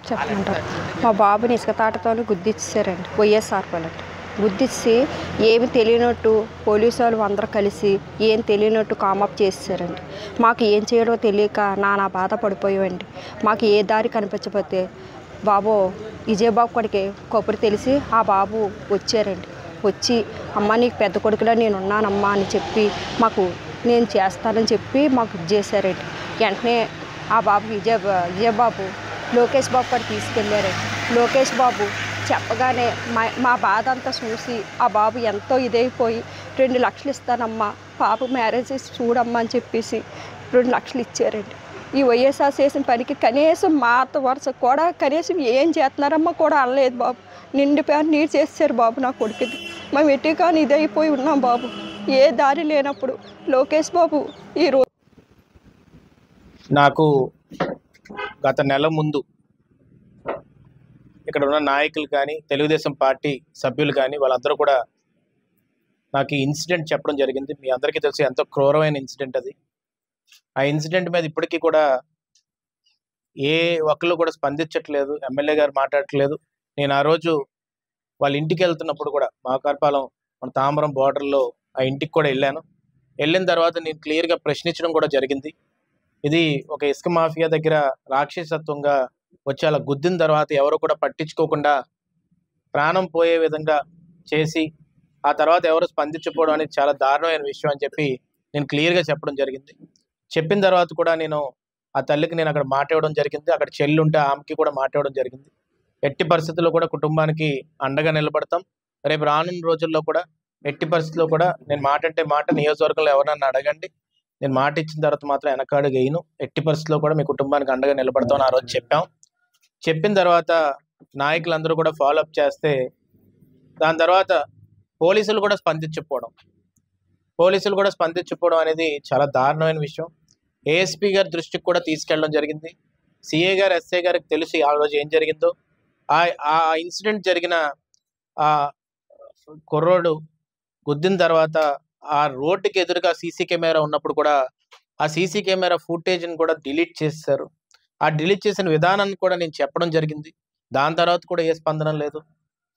చెప్పమంటారు. మా బాబుని ఇసుక తాటతోని గుద్దిచ్చారండి వైఎస్ఆర్ వాళ్ళండి. గుద్దిచ్చి ఏమి తెలియనట్టు పోలీసు వాళ్ళు అందరూ కలిసి ఏం తెలియనట్టు కామప్ చేసేసారండి. మాకు ఏం చేయడో తెలియక నానా బాధ పడిపోయామండి. మాకు ఏ దారి కనిపించకపోతే బాబు విజయబాబు కొడికి కబురు తెలిసి ఆ బాబు వచ్చారండి. వచ్చి అమ్మ నీకు పెద్ద కొడుకులా నేను ఉన్నానమ్మా అని చెప్పి మాకు నేను చేస్తానని చెప్పి మాకు ఇది చేశారండి. వెంటనే ఆ బాబు విజయబాబు లోకేష్ బాబు కూడా తీసుకెళ్ళారండి. లోకేష్ బాబు చెప్పగానే మా బాధ అంతా చూసి ఆ బాబు ఎంతో ఇదైపోయి 2 లక్షలు ఇస్తానమ్మా పాప మ్యారేజ్ చూడమ్మా అని చెప్పేసి 2 లక్షలు ఇచ్చారండి. ఈ వైఎస్ఆర్ చేసిన పనికి కనీసం మాట వరుస కూడా కనీసం ఏం చేస్తున్నారమ్మా కూడా అనలేదు బాబు. నిండిపోయారు నీరు చేశారు బాబు నా కొడుకుది. మేము ఎటు కానీ ఇదైపోయి ఉన్నాం బాబు. ఏ దారి లేనప్పుడు లోకేష్ బాబు ఈరోజు నాకు గత నెల ముందు ఇక్కడ ఉన్న నాయకులు కానీ తెలుగుదేశం పార్టీ సభ్యులు కానీ వాళ్ళందరూ కూడా నాకు ఈ ఇన్సిడెంట్ చెప్పడం జరిగింది. మీ అందరికీ తెలుసు ఎంతో క్రూరమైన ఇన్సిడెంట్ అది. ఆ ఇన్సిడెంట్ మీద ఇప్పటికీ కూడా ఏ ఒక్కళ్ళు కూడా స్పందించట్లేదు, ఎమ్మెల్యే గారు మాట్లాడట్లేదు. నేను ఆ రోజు వాళ్ళ ఇంటికి వెళ్తున్నప్పుడు కూడా మాకార్పాలెం మన తామరం బార్డర్లో ఆ ఇంటికి కూడా వెళ్ళాను. వెళ్ళిన తర్వాత నేను క్లియర్గా ప్రశ్నించడం కూడా జరిగింది. ఇది ఒక ఇసుక మాఫియా దగ్గర రాక్షసత్వంగా వచ్చి అలా గుద్దిన తర్వాత ఎవరు కూడా పట్టించుకోకుండా ప్రాణం పోయే విధంగా చేసి ఆ తర్వాత ఎవరు స్పందించకపోవడం అనేది చాలా దారుణమైన విషయం అని చెప్పి నేను క్లియర్గా చెప్పడం జరిగింది. చెప్పిన తర్వాత కూడా నేను ఆ తల్లికి నేను అక్కడ మాట్లాడడం జరిగింది. అక్కడ చెల్లి ఉంటే ఆమెకి కూడా మాట్లాడడం జరిగింది. ఎట్టి పరిస్థితుల్లో కూడా కుటుంబానికి అండగా నిలబడతాం. రేపు రానున్న రోజుల్లో కూడా ఎట్టి పరిస్థితుల్లో కూడా నేను మాట అంటే మాట, నియోజకవర్గంలో ఎవరన్నా అడగండి, నేను మాట ఇచ్చిన తర్వాత మాత్రం వెనకాడు వేయను. ఎట్టి పరిస్థితుల్లో కూడా మీ కుటుంబానికి అండగా నిలబడతామని ఆ రోజు చెప్పాం. చెప్పిన తర్వాత నాయకులందరూ కూడా ఫాలోఅప్ చేస్తే దాని తర్వాత పోలీసులు కూడా స్పందించకపోవడం అనేది చాలా దారుణమైన విషయం. ఏఎస్పీ గారి దృష్టికి కూడా తీసుకెళ్ళడం జరిగింది. సిఏ గారు, ఎస్ఐ గారికి తెలిసి ఆ రోజు ఏం జరిగిందో, ఆ ఇన్సిడెంట్ జరిగిన ఆ కుర్రోడు గుద్దిన తర్వాత ఆ రోడ్డుకి ఎదురుగా సీసీ కెమెరా ఉన్నప్పుడు కూడా ఆ సీసీ కెమెరా ఫుటేజ్ని కూడా డిలీట్ చేశారు. ఆ డిలీట్ చేసిన విధానాన్ని కూడా నేను చెప్పడం జరిగింది. దాని తర్వాత కూడా ఏ స్పందన లేదు.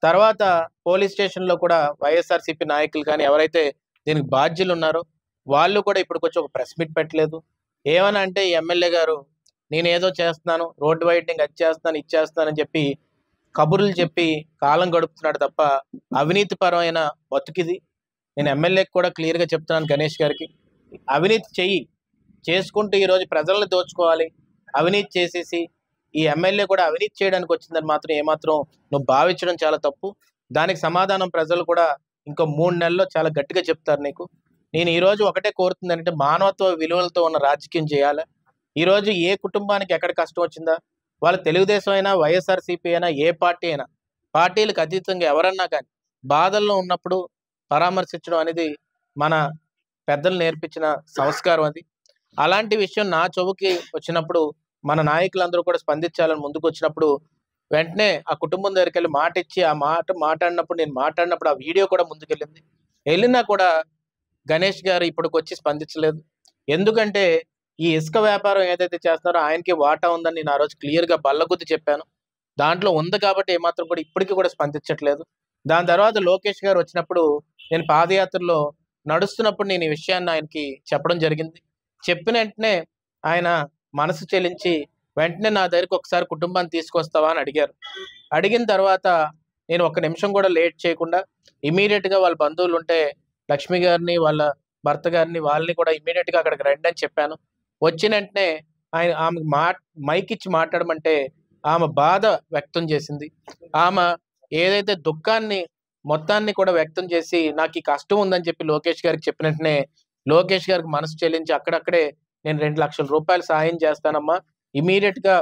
తర్వాత పోలీస్ స్టేషన్లో కూడా వైఎస్ఆర్సీపీ నాయకులు కానీ ఎవరైతే దీనికి బాధ్యులు ఉన్నారో వాళ్ళు కూడా ఇప్పటికొచ్చి ఒక ప్రెస్ మీట్ పెట్టలేదు. ఏమని అంటే ఎమ్మెల్యే గారు నేను ఏదో చేస్తున్నాను, రోడ్డు వైడ్నింగ్ అది చేస్తున్నాను, ఇది చేస్తున్నానని చెప్పి కబుర్లు చెప్పి కాలం గడుపుతున్నాడు తప్ప అవినీతి పరమైన బతుకిది. నేను ఎమ్మెల్యేకి కూడా క్లియర్గా చెప్తున్నాను, గణేష్ గారికి, అవినీతి చేసుకుంటూ ఈరోజు ప్రజల్ని దోచుకోవాలి, అవినీతి చేసేసి ఈ ఎమ్మెల్యే కూడా అవినీతి చేయడానికి వచ్చిందని మాత్రం ఏమాత్రం నువ్వు భావించడం చాలా తప్పు. దానికి సమాధానం ప్రజలు కూడా ఇంకో 3 నెలల్లో చాలా గట్టిగా చెప్తారు నీకు. నేను ఈరోజు ఒకటే కోరుతుందంటే మానవత్వ విలువలతో ఉన్న రాజకీయం చేయాలి. ఈరోజు ఏ కుటుంబానికి ఎక్కడ కష్టం వచ్చిందా, వాళ్ళు తెలుగుదేశం అయినా వైఎస్ఆర్సీపీ అయినా ఏ పార్టీ అయినా, పార్టీలకు అతీతంగా ఎవరన్నా కానీ బాధల్లో ఉన్నప్పుడు పరామర్శించడం అనేది మన పెద్దలు నేర్పించిన సంస్కారం అది. అలాంటి విషయం నా చెవుకి వచ్చినప్పుడు మన నాయకులందరూ కూడా స్పందించాలని ముందుకు వచ్చినప్పుడు వెంటనే ఆ కుటుంబం దగ్గరికి వెళ్ళి మాట ఇచ్చి ఆ మాట్లాడినప్పుడు నేను మాట్లాడినప్పుడు ఆ వీడియో కూడా ముందుకెళ్ళింది. వెళ్ళినా కూడా గణేష్ గారు ఇప్పటికొచ్చి స్పందించలేదు. ఎందుకంటే ఈ ఇసుక వ్యాపారం ఏదైతే చేస్తున్నారో ఆయనకి వాటా ఉందని నేను ఆ రోజు క్లియర్గా బల్లగుద్ది చెప్పాను. దాంట్లో ఉంది కాబట్టి ఏమాత్రం కూడా ఇప్పటికీ కూడా స్పందించట్లేదు. దాని తర్వాత లోకేష్ గారు వచ్చినప్పుడు నేను పాదయాత్రలో నడుస్తున్నప్పుడు నేను ఈ విషయాన్ని ఆయనకి చెప్పడం జరిగింది. చెప్పిన వెంటనే ఆయన మనసు చెలించి వెంటనే నా దగ్గరికి ఒకసారి కుటుంబాన్ని తీసుకొస్తావా అని అడిగారు. అడిగిన తర్వాత నేను 1 నిమిషం కూడా లేట్ చేయకుండా ఇమీడియట్గా వాళ్ళ బంధువులు ఉంటే లక్ష్మి గారిని, వాళ్ళ భర్త గారిని, వాళ్ళని కూడా ఇమీడియట్గా అక్కడికి రండి అని చెప్పాను. వచ్చిన వెంటనే ఆమె మైక్ ఇచ్చి మాట్లాడమంటే ఆమె బాధ వ్యక్తం చేసింది. ఆమె ఏదైతే దుఃఖాన్ని మొత్తాన్ని కూడా వ్యక్తం చేసి నాకు ఈ కష్టం ఉందని చెప్పి లోకేష్ గారికి చెప్పిన వెంటనే లోకేష్ గారికి మనసు చెల్లించి అక్కడక్కడే నేను 2 లక్షల రూపాయలు సాయం చేస్తానమ్మా, ఇమీడియట్గా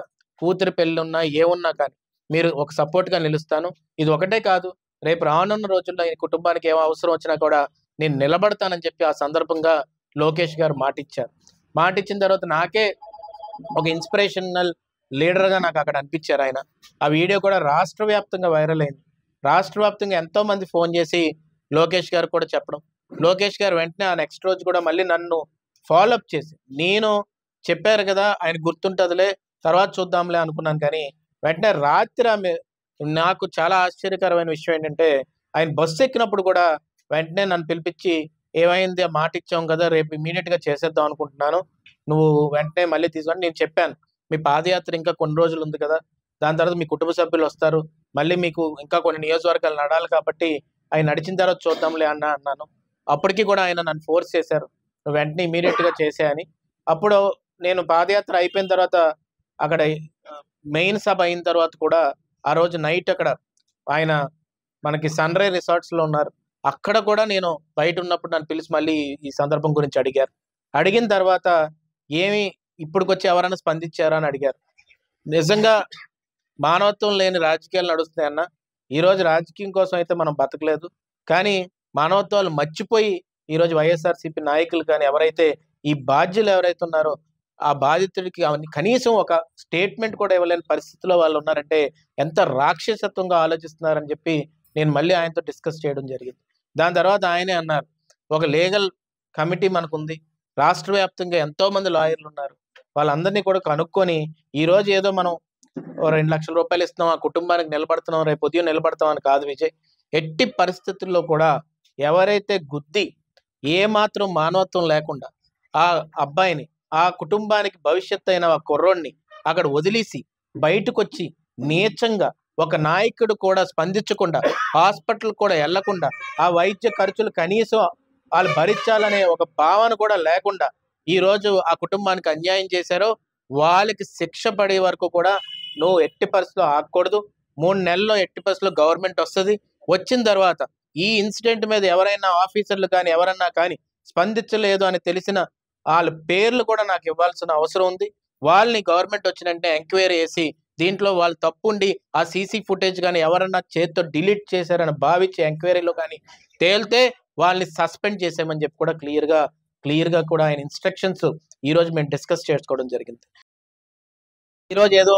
కూతురు పెళ్ళి ఉన్నా ఏమున్నా కానీ మీరు ఒక సపోర్ట్గా నిలుస్తాను, ఇది ఒకటే కాదు రేపు రానున్న రోజుల్లో ఈ కుటుంబానికి ఏం అవసరం వచ్చినా కూడా నేను నిలబడతానని చెప్పి ఆ సందర్భంగా లోకేష్ గారు మాటిచ్చారు. మాటిచ్చిన తర్వాత నాకే ఒక ఇన్స్పిరేషనల్ లీడర్గా నాకు అక్కడ అనిపించారు ఆయన. ఆ వీడియో కూడా రాష్ట్ర వ్యాప్తంగా వైరల్ అయింది. రాష్ట్ర వ్యాప్తంగా ఎంతో మంది ఫోన్ చేసి లోకేష్ గారు కూడా చెప్పడం, లోకేష్ గారు వెంటనే ఆ నెక్స్ట్ రోజు కూడా మళ్ళీ నన్ను ఫాలోఅప్ చేసి, నేను చెప్పారు కదా ఆయన గుర్తుంటుందిలే తర్వాత చూద్దాంలే అనుకున్నాను, కానీ వెంటనే రాత్రి నాకు చాలా ఆశ్చర్యకరమైన విషయం ఏంటంటే, ఆయన బస్సు ఎక్కినప్పుడు కూడా వెంటనే నన్ను పిలిపించి, "ఏమైంది? ఆ మాట ఇచ్చాం కదా! రేపు ఇమ్మీడియేట్‌గా చేసేద్దాం అనుకుంటున్నాను. నువ్వు వెంటనే మళ్ళీ తీసుకొని" నేను చెప్పాను. "మీ పాదయాత్ర ఇంకా కొన్ని రోజులు ఉంది కదా! దాని తర్వాత మీ కుటుంబ సభ్యులు వస్తారు. మళ్ళీ మీకు ఇంకా కొన్ని నియోజకవర్గాలు నడాలి కాబట్టి, అయి నడిచిన తర్వాత చూద్దాంలే అన్నాను. అప్పటికి కూడా ఆయన నన్ను ఫోర్స్ చేశారు. "నువ్వు వెంటనే ఇమ్మీడియేట్‌గా చేసేయి" అని. అప్పుడు నేను పాదయాత్ర అయిపోయిన తర్వాత అక్కడ మెయిన్ సభ అయిన తర్వాత కూడా ఆ రోజు నైట్ అక్కడ ఆయన మనకి సన్ రైజ్ రిసార్ట్స్‌లో ఉన్నారు. అక్కడ కూడా నేను బయటున్నప్పుడు నన్ను పిలిచి మళ్ళీ ఈ సందర్భం గురించి అడిగారు. అడిగిన తర్వాత "ఏమి ఇప్పటికొచ్చి ఎవరైనా స్పందించారా?" అని అడిగారు. నిజంగా మానవత్వం లేని రాజకీయాలు నడుస్తున్నాయన్న. ఈరోజు రాజకీయం కోసం అయితే మనం బతకలేదు. కానీ మానవత్వాలు మర్చిపోయి ఈరోజు వైఎస్ఆర్‌సీపీ నాయకులు కానీ ఎవరైతే ఈ బాధ్యులు ఎవరైతే ఉన్నారో ఆ బాధితుడికి కనీసం ఒక స్టేట్మెంట్ కూడా ఇవ్వలేని పరిస్థితిలో వాళ్ళు ఉన్నారంటే ఎంత రాక్షసత్వంగా ఆలోచిస్తున్నారని చెప్పి నేను మళ్ళీ ఆయనతో డిస్కస్ చేయడం జరిగింది. దాని తర్వాత ఆయనే అన్నారు, "ఒక లీగల్ కమిటీ మనకుంది. రాష్ట్ర వ్యాప్తంగా ఎంతోమంది లాయర్లు ఉన్నారు. వాళ్ళందరినీ కూడా కనుక్కొని ఈరోజు ఏదో మనం ఓ 2,00,000 రూపాయలు ఇస్తున్నాం, ఆ కుటుంబానికి నిలబడుతున్నాం, రేపు ఉదయం నిలబడతాం అని కాదు విజయ్. ఎట్టి పరిస్థితుల్లో కూడా ఎవరైతే గుద్ది ఏమాత్రం మానవత్వం లేకుండా ఆ అబ్బాయిని, ఆ కుటుంబానికి భవిష్యత్తు అయిన ఆ కుర్రోడిని అక్కడ వదిలేసి బయటకొచ్చి నీచంగా ఒక నాయకుడు కూడా స్పందించకుండా, హాస్పిటల్ కూడా ఎళ్ళకుండా, ఆ వైద్య ఖర్చులు కనీసం వాళ్ళు భరించాలనే ఒక భావన కూడా లేకుండా ఈరోజు ఆ కుటుంబానికి అన్యాయం చేశారో వాళ్ళకి శిక్ష పడే వరకు కూడా నువ్వు ఎట్టి పరిస్థితిలో ఆగకూడదు. 3 నెలల్లో ఎట్టి పరిస్థితిలో గవర్నమెంట్ వస్తది. వచ్చిన తర్వాత ఈ ఇన్సిడెంట్ మీద ఎవరైనా ఆఫీసర్లు కానీ ఎవరన్నా కానీ స్పందించలేదు అని తెలిసిన ఆళ్ళ పేర్లు కూడా నాకు ఇవ్వాల్సిన అవసరం ఉంది. వాళ్ళని గవర్నమెంట్ వచ్చినంటే ఎంక్వైరీ చేసి దీంట్లో వాళ్ళు తప్పుండి ఆ సీసీ ఫుటేజ్ గాని ఎవరన్నా చేత్తో డిలీట్ చేశారని భావించి ఎంక్వైరీలో కానీ తేలితే వాళ్ళని సస్పెండ్ చేసేయమని చెప్పి కూడా క్లియర్‌గా కూడా ఆయన ఇన్‌స్ట్రక్షన్స్ ఈరోజు మేము డిస్కస్ చేసుకోవడం జరిగింది. ఈరోజు ఏదో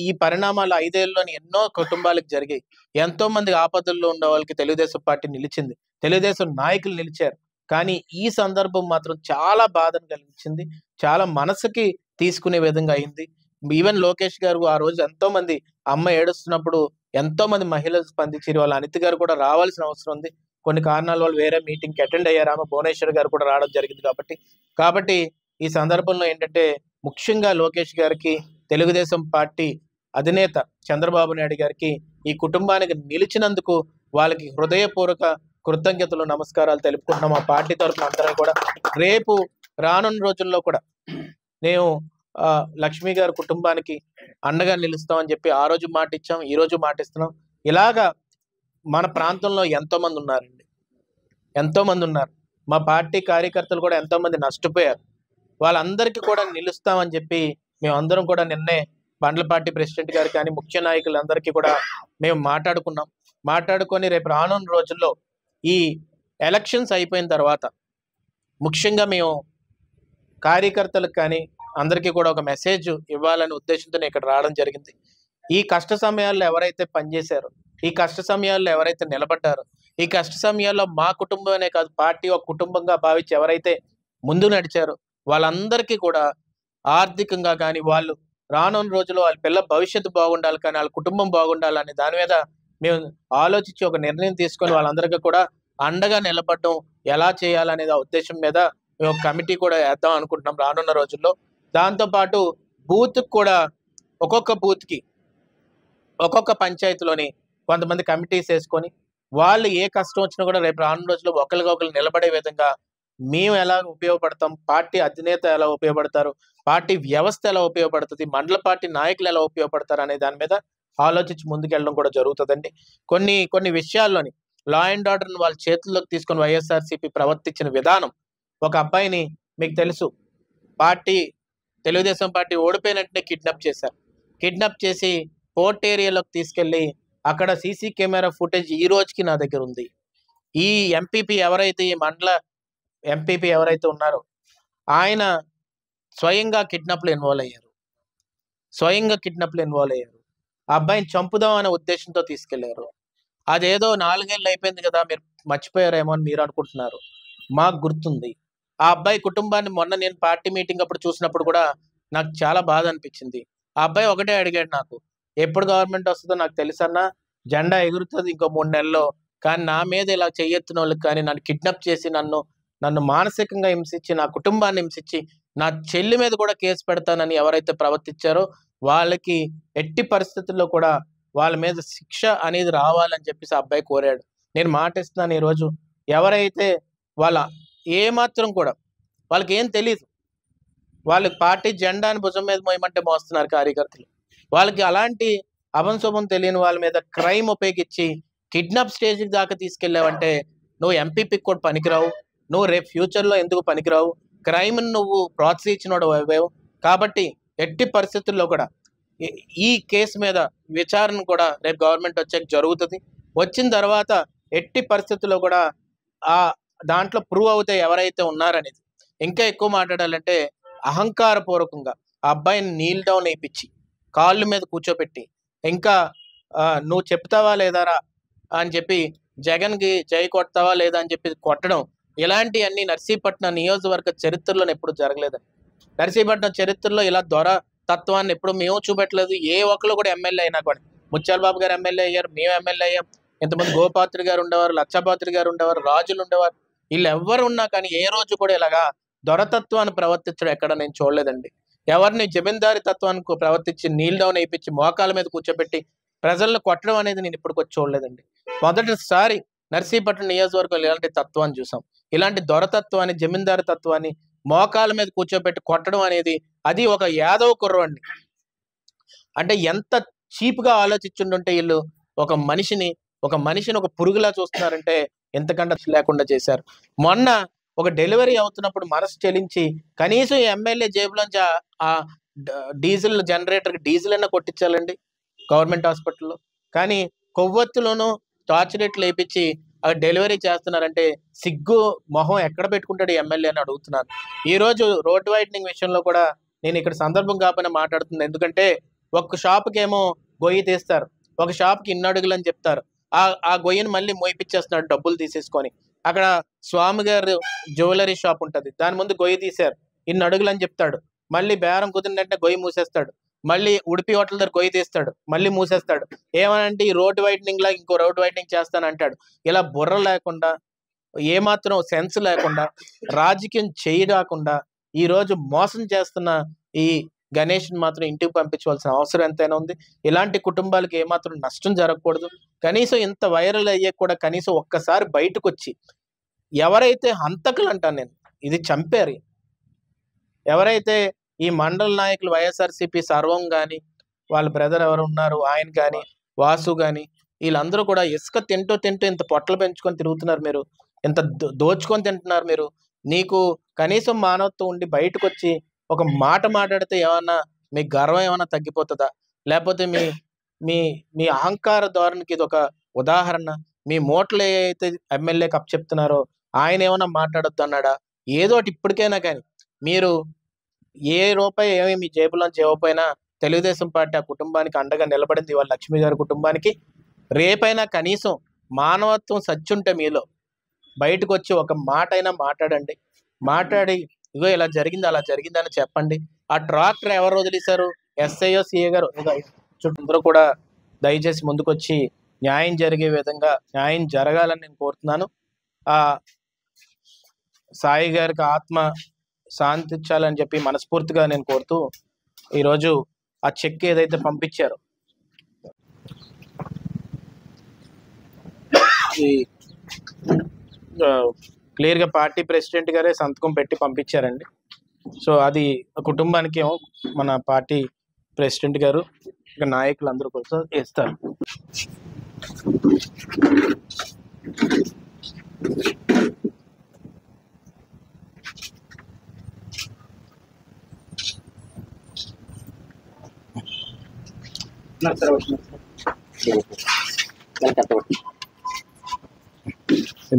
ఈ పరిణామాలు 5 ఏళ్లలోని ఎన్నో కుటుంబాలకు జరిగాయి. ఎంతో మంది ఆపదల్లో ఉన్న వాళ్ళకి తెలుగుదేశం పార్టీ నిలిచింది. తెలుగుదేశం నాయకులు నిలిచారు. కానీ ఈ సందర్భం మాత్రం చాలా బాధను కలిగించింది. చాలా మనసుకి తీసుకునే విధంగా అయింది. ఈవెన్ లోకేష్ గారు ఆ రోజు ఎంతో మంది అమ్మ ఏడుస్తున్నప్పుడు ఎంతో మంది మహిళలు స్పందించారు. వాళ్ళ అనిత గారు కూడా రావాల్సిన అవసరం ఉంది. కొన్ని కారణాల వల్ల వేరే మీటింగ్‌కి అటెండ్ అయ్యారు. ఆమె భువనేశ్వర్ గారు కూడా రావడం జరిగింది కాబట్టి ఈ సందర్భంలో ఏంటంటే ముఖ్యంగా లోకేష్ గారికి, తెలుగుదేశం పార్టీ అధినేత చంద్రబాబు నాయుడు గారికి ఈ కుటుంబానికి నిలిచినందుకు వాళ్ళకి హృదయపూర్వక కృతజ్ఞతలు, నమస్కారాలు తెలుపుకుంటున్నాం. మా పార్టీ తరఫున అందరం కూడా రేపు రానున్న రోజుల్లో కూడా మేము లక్ష్మి గారి కుటుంబానికి అండగా నిలుస్తామని చెప్పి ఆ రోజు మాట ఇచ్చాం, ఈ రోజు మాట ఇస్తున్నాం. ఇలాగా మన ప్రాంతంలో ఎంతో మంది ఉన్నారు. మా పార్టీ కార్యకర్తలు కూడా ఎంతో మంది నష్టపోయారు. వాళ్ళందరికీ కూడా నిలుస్తామని చెప్పి మేమందరం కూడా నిన్నే బండ్ల పార్టీ ప్రెసిడెంట్ గారు కానీ ముఖ్య నాయకులందరికీ కూడా మేము మాట్లాడుకొని రేపు రానున్న రోజుల్లో ఈ ఎలక్షన్స్ అయిపోయిన తర్వాత ముఖ్యంగా మేము కార్యకర్తలకు కానీ అందరికీ కూడా ఒక మెసేజ్ ఇవ్వాలనే ఉద్దేశంతో ఇక్కడ రావడం జరిగింది. ఈ కష్ట సమయాల్లో ఎవరైతే పనిచేశారో, ఈ కష్ట సమయాల్లో ఎవరైతే నిలబడ్డారో, ఈ కష్ట సమయాల్లో మా కుటుంబమే కాదు పార్టీ ఒక కుటుంబంగా భావించి ఎవరైతే ముందు నడిచారో వాళ్ళందరికీ కూడా ఆర్థికంగా కానీ వాళ్ళు రానున్న రోజుల్లో వాళ్ళ పిల్ల భవిష్యత్తు బాగుండాలి కానీ వాళ్ళ కుటుంబం బాగుండాలని దాని మీద మేము ఆలోచించి ఒక నిర్ణయం తీసుకొని వాళ్ళందరికీ కూడా అండగా నిలబడడం ఎలా చేయాలనేది ఆ ఉద్దేశం మీద మేము కమిటీ కూడా వేద్దాం అనుకుంటున్నాం రానున్న రోజుల్లో. దాంతోపాటు బూత్కి కూడా ఒక్కొక్క బూత్కి ఒక్కొక్క పంచాయతీలోని కొంతమంది కమిటీస్ వేసుకొని వాళ్ళు ఏ కష్టం వచ్చినా కూడా రేపు రానున్న రోజుల్లో ఒకరికొకరు నిలబడే విధంగా మేము ఎలా ఉపయోగపడతాం, పార్టీ అధినేత ఎలా ఉపయోగపడతారు, పార్టీ వ్యవస్థ ఎలా ఉపయోగపడుతుంది, మండల పార్టీ నాయకులు ఎలా ఉపయోగపడతారు అనే దాని మీద ఆలోచించి ముందుకెళ్ళడం కూడా జరుగుతుందండి. కొన్ని విషయాల్లోని లా అండ్ ఆర్డర్ని వాళ్ళ చేతుల్లోకి తీసుకొని వైఎస్ఆర్సీపీ ప్రవర్తించిన విధానం, ఒక అబ్బాయిని మీకు తెలుసు తెలుగుదేశం పార్టీ ఓడిపోయినట్టునే కిడ్నాప్ చేసి పోర్ట్ ఏరియాలోకి తీసుకెళ్లి అక్కడ సీసీ కెమెరా ఫుటేజ్ ఈ రోజుకి నా దగ్గర ఉంది. ఈ ఎంపీపీ ఎవరైతే ఈ మండల ఎంపీపీ ఎవరైతే ఉన్నారో ఆయన స్వయంగా కిడ్నాప్లో ఇన్వాల్వ్ అయ్యారు. ఆ అబ్బాయిని చంపుదాం అనే ఉద్దేశంతో తీసుకెళ్లారు. అదేదో 4 ఏళ్ళు అయిపోయింది కదా, మీరు మర్చిపోయారేమో అని మీరు అనుకుంటున్నారు. మాకు గుర్తుంది. ఆ అబ్బాయి కుటుంబాన్ని మొన్న నేను పార్టీ మీటింగ్ అప్పుడు చూసినప్పుడు కూడా నాకు చాలా బాధ అనిపించింది. ఆ అబ్బాయి ఒకటే అడిగాడు నాకు, ఎప్పుడు గవర్నమెంట్ వస్తుందో నాకు తెలుసన్నా, జెండా ఎగురుతుంది ఇంకో 3 నెలల్లో, కానీ నా మీద ఇలా చెయ్యెత్తిన వాళ్ళకి కానీ నన్ను కిడ్నాప్ చేసి నన్ను మానసికంగా హింసించి నా కుటుంబాన్ని హింసించి నా చెల్లి మీద కూడా కేసు పెడతానని ఎవరైతే ప్రవర్తించారో వాళ్ళకి ఎట్టి పరిస్థితుల్లో కూడా వాళ్ళ మీద శిక్ష అనేది రావాలని చెప్పేసి ఆ అబ్బాయి కోరాడు. నేను మాట ఇస్తున్నాను, ఈరోజు ఎవరైతే వాళ్ళ ఏమాత్రం కూడా వాళ్ళకి ఏం తెలియదు, వాళ్ళకి పార్టీ జెండాని భుజం మీద మోయమంటే మోస్తున్నారు కార్యకర్తలు. వాళ్ళకి అలాంటి అభంశుభం తెలియని వాళ్ళ మీద క్రైమ్ ఉపయోగించి కిడ్నాప్ స్టేజ్ దాకా తీసుకెళ్ళావంటే నువ్వు ఎంపీపీకి కూడా పనికిరావు, నువ్వు రేపు ఫ్యూచర్లో ఎందుకు పనికిరావు, క్రైమ్ని నువ్వు ప్రోత్సహించినోడు అవ్వవు. కాబట్టి ఎట్టి పరిస్థితుల్లో కూడా ఈ కేసు మీద విచారణ కూడా రేపు గవర్నమెంట్ వచ్చాక జరుగుతుంది. వచ్చిన తర్వాత ఎట్టి పరిస్థితుల్లో కూడా ఆ దాంట్లో ప్రూవ్ అవుతాయి ఎవరైతే ఉన్నారనేది. ఇంకా ఎక్కువ మాట్లాడాలంటే అహంకారపూర్వకంగా ఆ అబ్బాయిని నీల్ డౌన్ వేయించి కాళ్ళ మీద కూర్చోబెట్టి ఇంకా నువ్వు చెప్తావా లేదారా అని చెప్పి జగన్కి జై కొడతావా లేదా అని చెప్పి కొట్టడం, ఇలాంటివన్నీ నర్సీపట్నం నియోజకవర్గ చరిత్రలో ఎప్పుడు జరగలేదండి. నర్సీపట్నం చరిత్రలో ఇలా దొర తత్వాన్ని ఎప్పుడు మేము చూపెట్టలేదు. ఏ ఒక్కరు కూడా ఎమ్మెల్యే అయినా కూడా, ముత్యాల బాబు గారు ఎమ్మెల్యే అయ్యారు, మేము ఎమ్మెల్యే అయ్యాం, ఇంతమంది గోపాత్రి గారు ఉండేవారు, లక్షపాత్రి గారు ఉండేవారు, రాజులు ఉండేవారు, వీళ్ళు ఎవరు ఉన్నా కానీ ఏ రోజు కూడా ఇలాగా దొరతత్వాన్ని ప్రవర్తించడం ఎక్కడ నేను చూడలేదండి. ఎవరిని జమీందారి తత్వానికి ప్రవర్తించి నీల్ డౌన్ అయిపించి మోకాల మీద కూర్చోబెట్టి ప్రజలను కొట్టడం అనేది నేను ఇప్పటికొచ్చి చూడలేదండి. మొదటిసారి నర్సీపట్నం నియోజకవర్గంలో ఇలాంటి తత్వాన్ని చూసాం. ఇలాంటి దొరతత్వాన్ని, జమీందారి తత్వాన్ని మోకాల మీద కూర్చోబెట్టి కొట్టడం అనేది, అది ఒక యాదవ్ కుర్రవాడిని. అంటే ఎంత చీప్గా ఆలోచించుంటుంటే వీళ్ళు ఒక మనిషిని ఒక పురుగులా చూస్తున్నారంటే ఎంతకంటే లేకుండా చేశారు. మొన్న ఒక డెలివరీ అవుతున్నప్పుడు మనసు చెలించి కనీసం ఎమ్మెల్యే జేబులోంచి ఆ డీజిల్ జనరేటర్కి డీజిల్ అన్నా కొట్టించాలండి గవర్నమెంట్ హాస్పిటల్లో. కానీ కొవ్వొత్తులోనూ టార్చ్ లైట్లు వేయించి డెలివరీ చేస్తున్నారంటే సిగ్గు మొహం ఎక్కడ పెట్టుకుంటాడు ఎమ్మెల్యే అని అడుగుతున్నాను. ఈరోజు రోడ్ వైడనింగ్ విషయంలో కూడా నేను ఇక్కడ సందర్భం కాకపోయినా మాట్లాడుతుంది. ఎందుకంటే ఒక షాప్కి ఏమో గొయ్యి తీస్తారు, ఒక షాప్కి 2 అడుగులు అని చెప్తారు. ఆ గొయ్యిని మళ్ళీ మోయిపించేస్తున్నాడు డబ్బులు తీసేసుకొని. అక్కడ స్వామి గారు జ్యువెలరీ షాప్ ఉంటుంది, దాని ముందు గొయ్యి తీశారు, 2 అడుగులు అని చెప్తాడు, మళ్ళీ బేరం కుదిరినట్టే గొయ్యి మూసేస్తాడు. మళ్ళీ ఉడిపి హోటల్ దగ్గర గొయ్యి తీస్తాడు, మళ్ళీ మూసేస్తాడు. ఏమనంటే ఈ రోడ్ వైడనింగ్ లా ఇంకో రోడ్ వైడనింగ్ చేస్తానంటాడు. ఇలా బుర్ర లేకుండా, ఏమాత్రం సెన్స్ లేకుండా, రాజకీయం చేయకుండా ఈరోజు మోసం చేస్తున్న ఈ గణేష్ని మాత్రం ఇంటికి పంపించవలసిన అవసరం ఎంతైనా ఉంది. ఇలాంటి కుటుంబాలకి ఏమాత్రం నష్టం జరగకూడదు. కనీసం ఇంత వైరల్ అయ్యే కూడా కనీసం ఒక్కసారి బయటకు వచ్చి ఎవరైతే హంతకులు అంటాను నేను, ఇది చంపారు, ఎవరైతే ఈ మండల నాయకులు వైఎస్ఆర్సీపీ సర్వం కానీ వాళ్ళ బ్రదర్ ఎవరు ఉన్నారు ఆయన కానీ వాసు కానీ వీళ్ళందరూ కూడా ఇసుక తింటూ ఇంత పొట్టలు పెంచుకొని తిరుగుతున్నారు, మీరు ఇంత దోచుకొని తింటున్నారు. మీరు నీకు కనీసం మానవత్వం ఉండి బయటకు వచ్చి ఒక మాట మాట్లాడితే ఏమన్నా మీ గర్వం ఏమన్నా తగ్గిపోతుందా? లేకపోతే మీ మీ మీ అహంకార ధోరణికి ఇది ఒక ఉదాహరణ. మీ మోట్లు ఏదైతే ఎమ్మెల్యేకి అప్పచెప్తున్నారో ఆయన ఏమన్నా మాట్లాడొద్దు అన్నాడా? ఏదో ఒకటి ఇప్పటికైనా కానీ మీరు ఏ రూపాయి ఏమి మీ జేబులోంచి ఇవ్వకపోయినా తెలుగుదేశం పార్టీ ఆ కుటుంబానికి అండగా నిలబడింది, వాళ్ళ లక్ష్మి గారి కుటుంబానికి. రేపైనా కనీసం మానవత్వం సచ్చుంటే మీలో బయటకు వచ్చి ఒక మాట అయినా మాట్లాడండి. మాట్లాడి ఇగో ఇలా జరిగింది అలా జరిగిందని చెప్పండి. ఆ ట్రాక్టర్ ఎవరు వదిలేశారు? ఎస్ఐఓ సిఏ గారు అందరూ కూడా దయచేసి ముందుకొచ్చి న్యాయం జరిగే విధంగా న్యాయం జరగాలని నేను కోరుతున్నాను. ఆ సాయి గారికి ఆత్మ శాంతించాలని చెప్పి మనస్ఫూర్తిగా నేను కోరుతూ ఈరోజు ఆ చెక్ ఏదైతే పంపించారో క్లియర్గా పార్టీ ప్రెసిడెంట్ గారే సంతకం పెట్టి పంపించారండి. సో అది కుటుంబానికి ఏమో మన పార్టీ ప్రెసిడెంట్ గారు ఇక నాయకులు అందరూ కోసం ఇస్తారు.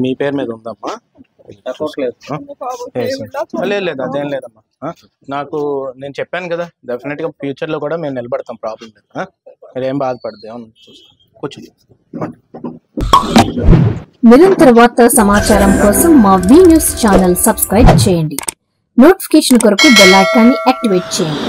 మీ పేరు మీద ఉందమ్మా? లేదు అదేం లేదమ్మా. నాకు నేను చెప్పాను కదా, డెఫినెట్గా ఫ్యూచర్లో కూడా మేము నిలబడతాం, ప్రాబ్లం లేదు. మీరేం బాధపడదు, ఏమన్నా చూస్తాం. కూర్చోండి. నిరంతర వార్తా సమాచారం కోసం మా వి న్యూస్ ఛానల్ సబ్స్క్రైబ్ చేయండి. నోటిఫికేషన్ కొరకు బెల్ ఐకాన్ని యాక్టివేట్ చేయండి.